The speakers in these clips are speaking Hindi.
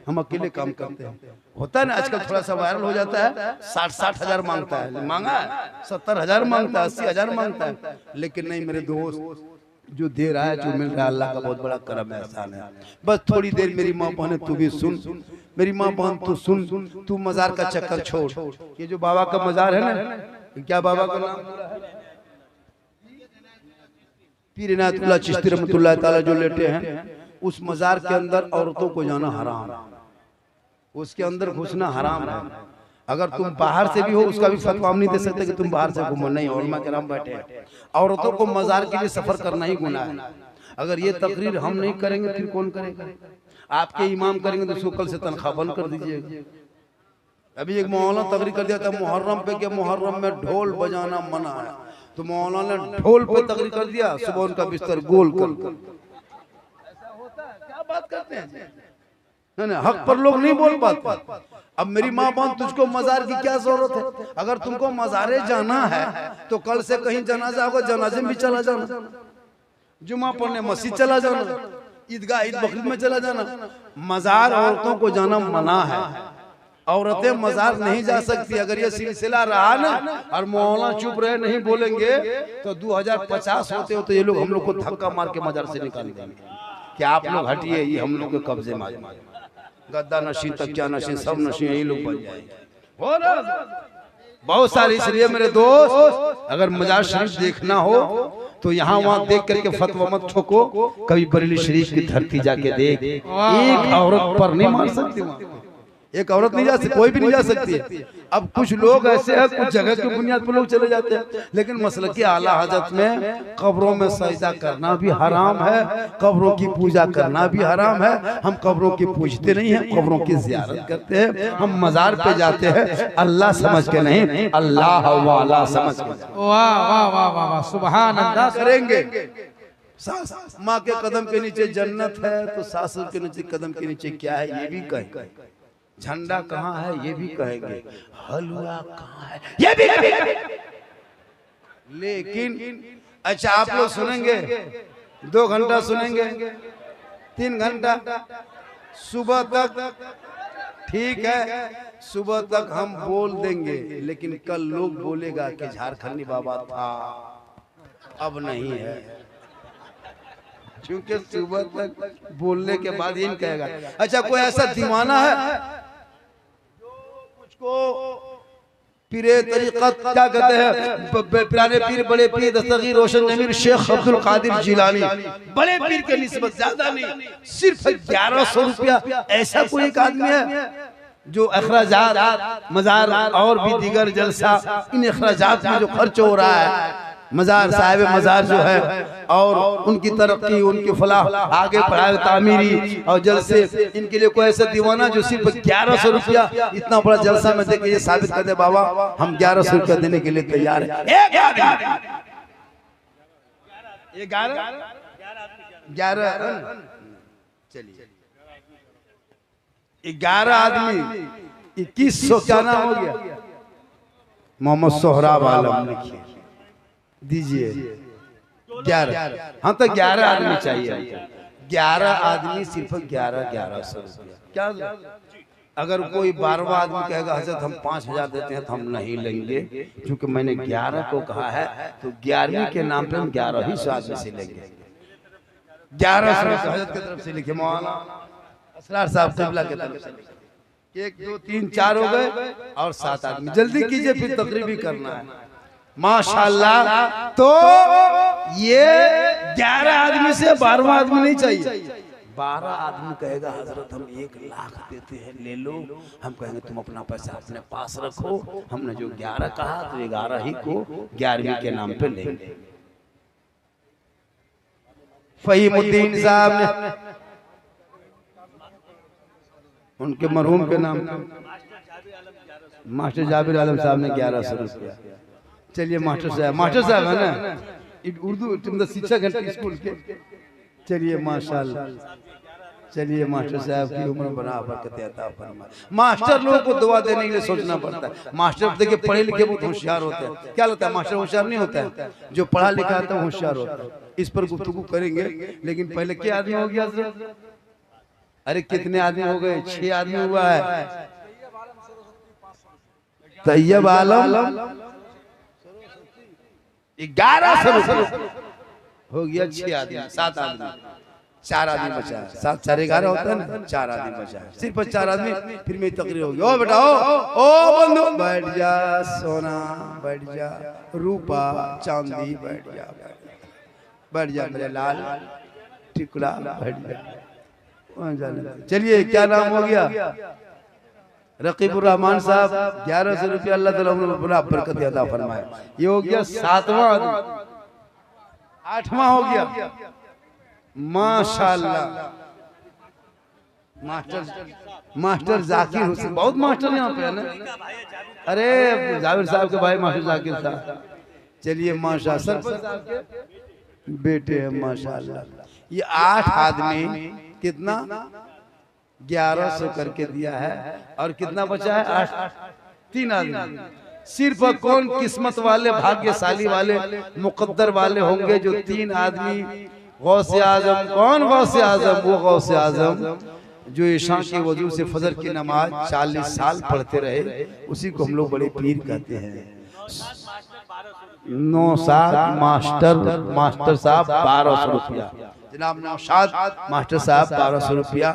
हम अकेले काम करते हैं। होता है ना आजकल थोड़ा सा वायरल हो जाता है, 60 हजार मांगता है, मांगा 70 हजार मांगता है, 80 हजार मांगता है, लेकिन नहीं मेरे दोस्त, जो दे रहा है, जो मिल रहा है, अल्लाह का बहुत बड़ा करम है, एहसान है। बस थोड़ी देर मेरी माँ बहन तू भी सुन, मेरी माँ बहन तू सुन, तू मजार का चक्कर छोड़। ये जो बाबा का मजार है ना, क्या बाबा का नाम पीर इनायतुल्लाह चिश्ती रहमतुल्लाह ताला जो लेटे हैं, उस मजार के अंदर औरतों को जाना हराम है, उसके अंदर घुसना हराम है। अगर तुम बाहर से भी हो उसका भी फतवा हम नहीं दे सकते कि तुम बाहर से घूमो, नहीं। उलमा किराम बैठे हैं, औरतों को मजार के लिए सफर करना ही गुनाह है। अगर ये तकरीर हम नहीं करेंगे फिर कौन करेगा? आपके इमाम करेंगे तो कल से तनख्वाह बंद कर दीजिएगा। अभी एक मौलाना तकरीर कर दिया था मुहर्रम पे कि मुहर्रम में ढोल बजाना मना है, तो मौलाना ने ढोल पे तकरीर कर दिया, सुबह उनका बिस्तर गोल कर। ऐसा होता है? क्या बात करते हैं? नहीं, हक पर लोग नहीं बोल पाते। अब मेरी माँ बहन, तुझको मजार की क्या जरूरत है? अगर तुमको मजारे जाना है तो कल से कहीं जनाजा होगा, जनाजे में भी चला जाना, जुमा पढ़ने मस्जिद चला जाना, ईदगाह ईद बकरीद में चला जाना। मजार औरतों को जाना मना है, औरतें मजार नहीं जा सकती। अगर ये सिलसिला रहा ना और मौलाना चुप रहे, नहीं बोलेंगे, तो 2050 होते होते ये लोग हम लोग को धक्का मार के मजार से निकाल देंगे कि आप लोग हटिए, ये हम लोग के कब्जे में। गद्दा नशीन, तकिया नशीन, सब नशीन यही लोग बन जाएंगे बहुत सारे। इसलिए मेरे दोस्त, अगर मजार शरीफ देखना हो तो यहाँ वहाँ देख करके फतवा मत ठोको। कभी बरेली शरीफ की धरती जाके देख, एक औरत पर नहीं मार सकती वहाँ, एक औरत नहीं जा सकती, कोई भी नहीं जा सकती है। अब कुछ लोग ऐसे हैं, कुछ जगह की बुनियाद पर लोग चले जाते हैं, लेकिन मसलकी आला हजरत में कब्रों में सजदा करना भी हराम है, कब्रों की पूजा करना भी हराम है। हम कब्रों की पूजते नहीं हैं, कब्रों की जियारत करते हैं। हम मजार पे जाते हैं अल्लाह समझ के नहीं, अल्लाह वाला समझ के। वाह वाह वाह वाह, सुभान अल्लाह करेंगे। माँ के कदम के नीचे जन्नत है, तो सासुर के नीचे कदम के नीचे क्या है ये भी कहेंगे, झंडा कहाँ है ये भी कहेंगे, हलवा कहाँ है ये भी कहेंगे। लेकिन अच्छा, आप लोग सुनेंगे 2 घंटा सुनेंगे, 3 घंटा सुबह तक, ठीक है, सुबह तक हम बोल देंगे, लेकिन कल लोग बोलेगा कि झारखंडी बाबा था, अब नहीं है, क्योंकि सुबह तक बोलने के बाद इन कहेगा। अच्छा, कोई ऐसा दीवाना है जो मुझको पीरे तरीक़त क्या कहते हैं, प्यारे पीर, बड़े पीर दस्तगीर रोशन जमीर शेख अब्दुल कादिर जिलानी, बड़े पीर के निस्बत ज्यादा नहीं, सिर्फ 1100 रुपया, ऐसा कोई एक आदमी है जो अखराजात मजार और भी दीगर जलसा, इन अखराजात में जो खर्च हो रहा है, मजार साहिब मजार जो है, और उनकी तरक्की, उनकी फलाह, आगे पढ़ाई, तामीरी और जलसे, इनके लिए कोई ऐसा दीवाना जो सिर्फ 1100 रुपया इतना बड़ा जलसा में देके ये साबित कर दे बाबा हम 1100 रुपया देने के लिए तैयार है। 11 चलिए 11 आदमी 2100 क्या नाम हो गया, मोहम्मद सोहराब आलम लिखिए, दीजिए 11। हाँ तो 11 आदमी चाहिए, 11 आदमी सिर्फ 1100 रुपया। क्या अगर कोई 12वां आदमी कहेगा हजरत हम 5000 देते हैं, तो हम नहीं लेंगे, क्योंकि मैंने 11 को कहा है, तो 11वीं के नाम पे हम 11 ही आदमी से लेंगे। 1100 हजरत की तरफ से लिखे, मौलाना असरार साहब क़िबला की तरफ से 1 2 3 4 हो गए और 7 आदमी। जल्दी कीजिए, फिर तकरीर भी करना है माशाल्लाह। तो ये 11 आदमी से 12वां आदमी नहीं चाहिए। 12 आदमी कहेगा हजरत हम 1 लाख देते हैं, ले लो, हम कहेंगे तुम अपना पैसा अपने पास रखो, हमने जो 11 कहा तो 11 ही को 11वीं के नाम पे लेंगे। फहीमुद्दीन साहब ने उनके मरहूम के नाम, मास्टर जाबिर आलम साहब ने 1100 रुपया। चलिए मास्टर साहब है ना, उर्दू शिक्षक है स्कूल के। चलिए माशाल्लाह, चलिए मास्टर साहब की उम्र बराबर अता फरमाए। मास्टर लोगों को दुआ देने के लिए सोचना पड़ता है। मास्टर देखिए पढ़े लिखे बहुत होशियार होते हैं। क्या लगता है मास्टर होशियार नहीं होता है? जो पढ़ा लिखा है होशियार होता है। इस पर गुफ्तगू करेंगे, लेकिन पहले क्या आदमी हो गया अरे कितने आदमी हो गए? 6 आदमी हुआ है। तैयब आलम 1100 हो गया। 6 आदमी, 7 आदमी, 4 आदमी बचा है। 7 4 11 होता है ना, 4 आदमी बचा है। सिर्फ 4 आदमी। फिर मेरी तकरीर होगी। ओ बेटा ओ बंधु बैठ जा, सोना बैठ जा, रूपा चांदी बैठ जा, बैठ जा मेरे लाल टिकुला बैठ जा। चलिए क्या नाम हो गया? रकीबुर रहमान साहब 1100 रुपया। अल्लाह ताला उन्हें बरकत अता फरमाए। ये हो गया 7वां आदमी। 8वां हो गया माशाल्लाह मास्टर जाकिर हुसैन। बहुत मास्टर यहाँ पे है ना। अरे जावेद साहब के भाई मास्टर जाकिर साहब। चलिए माशा सरपंच साहब के बेटे हैं माशाल्लाह। ये 8 आदमी कितना 1100 करके दिया है। और कितना बचा है? 8 3 आदमी। सिर्फ कौन किस्मत वाले, भाग्यशाली वाले, मुकद्दर वाले होंगे जो 3 आदमी गौसे आजम। कौन गौसे आजम? वो गौसे आजम जो ईशा के वजू से फजर की नमाज 40 साल पढ़ते रहे। उसी को हम लोग बड़े पीर कहते हैं। 9 मास्टर साहब 1200 रुपया। जनाब नौशाद मास्टर साहब 1200 रुपया।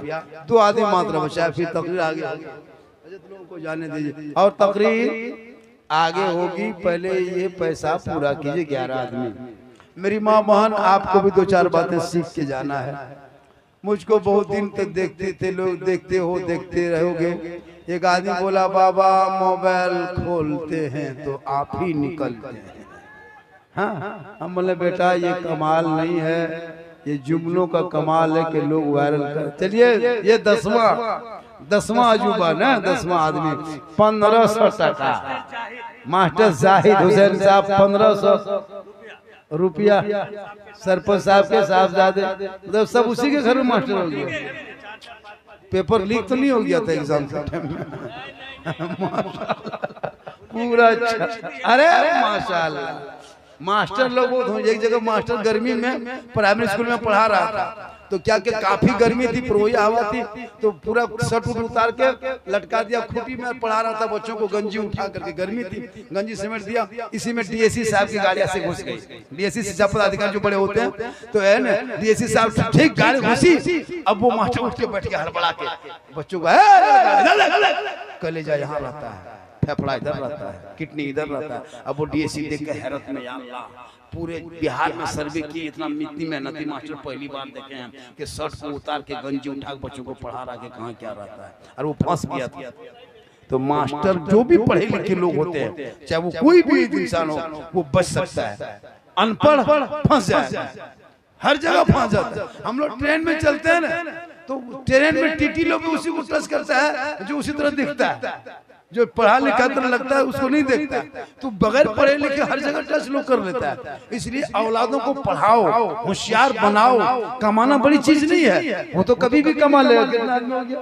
2 आदमी मात्र बचा। फिर तकरीर आगे लोगों को जाने दीजिए और तकरीर आगे होगी। पहले ये पैसा पूरा कीजिए 11 आदमी। मेरी माँ बहन आपको भी 2-4 बातें सीख के जाना है। मुझको बहुत दिन तक देखते थे लोग, देखते रहोगे। एक आदमी बोला बाबा मोबाइल खोलते हैं तो आप ही निकलते हैं। हाँ हम बोले बेटा ये कमाल नहीं है, ये जुमलों का कमाल है कि लोग वायरल कर। चलिए ये 10वां अजूबा ना, 10वां आदमी 1500 टका। मास्टर जाहिद हुसैन साहब 1500 रुपया। सरपंच साहब के साहबजादे मतलब सब उसी के घर में मास्टर हो गया। पेपर लीक तो नहीं हो गया था एग्जाम के टाइम में? पूरा अच्छा। अरे माशाल्लाह मास्टर लोग एक जगह मास्टर गर्मी में प्राइमरी स्कूल में पढ़ा रहा था। तो क्या काफी गर्मी थी, प्रोही हवा थी, तो पूरा शर्ट उतार के लटका दिया खूंटी में। पढ़ा रहा था बच्चों को, गंजी उठा करके, गर्मी थी, गंजी समेट दिया। इसी में डीएससी साहब की गाड़ी ऐसे घुस गई। डीएससी शिक्षा पदाधिकारी जो बड़े होते हैं तो है ना, डीएससी साहब ठीक गाड़ी घुसी। अब वो मास्टर उठ के बैठ के हड़बड़ा के बच्चों को कलेजा यहाँ रहता है, फेफड़ा इधर रहता है, किडनी इधर रहता है। अब वो डीएससी देख के हैरत में, या अल्लाह पूरे बिहार में सर्वे किए, इतना मेहनती मास्टर पहली बार देखे हैं कि शर्ट को उतार के गंजी उठा के बच्चों को पढ़ा रहा है कहाँ क्या रहता है। और वो फंस गया था। तो मास्टर जो भी पढ़े लिखे लोग होते हैं, चाहे वो कोई भी इंसान हो, वो बच सकता है। अनपढ़ फंस जाए, हर जगह फंस जाता है। हम लोग ट्रेन में चलते हैं ना, तो ट्रेन में टीटी लोग भी उसी को टच करता है जो उसी तरह दिखता है। जो पढ़ा लिखा तरह लगता है उसको नहीं देखता। तो बगैर पढ़े लिखे हर जगह टच लोग कर लेता है। इसलिए औलादों को पढ़ाओ, होशियार बनाओ। कमाना बड़ी चीज नहीं है, वो तो कभी भी कमा लेगा। कितना आदमी हो गया?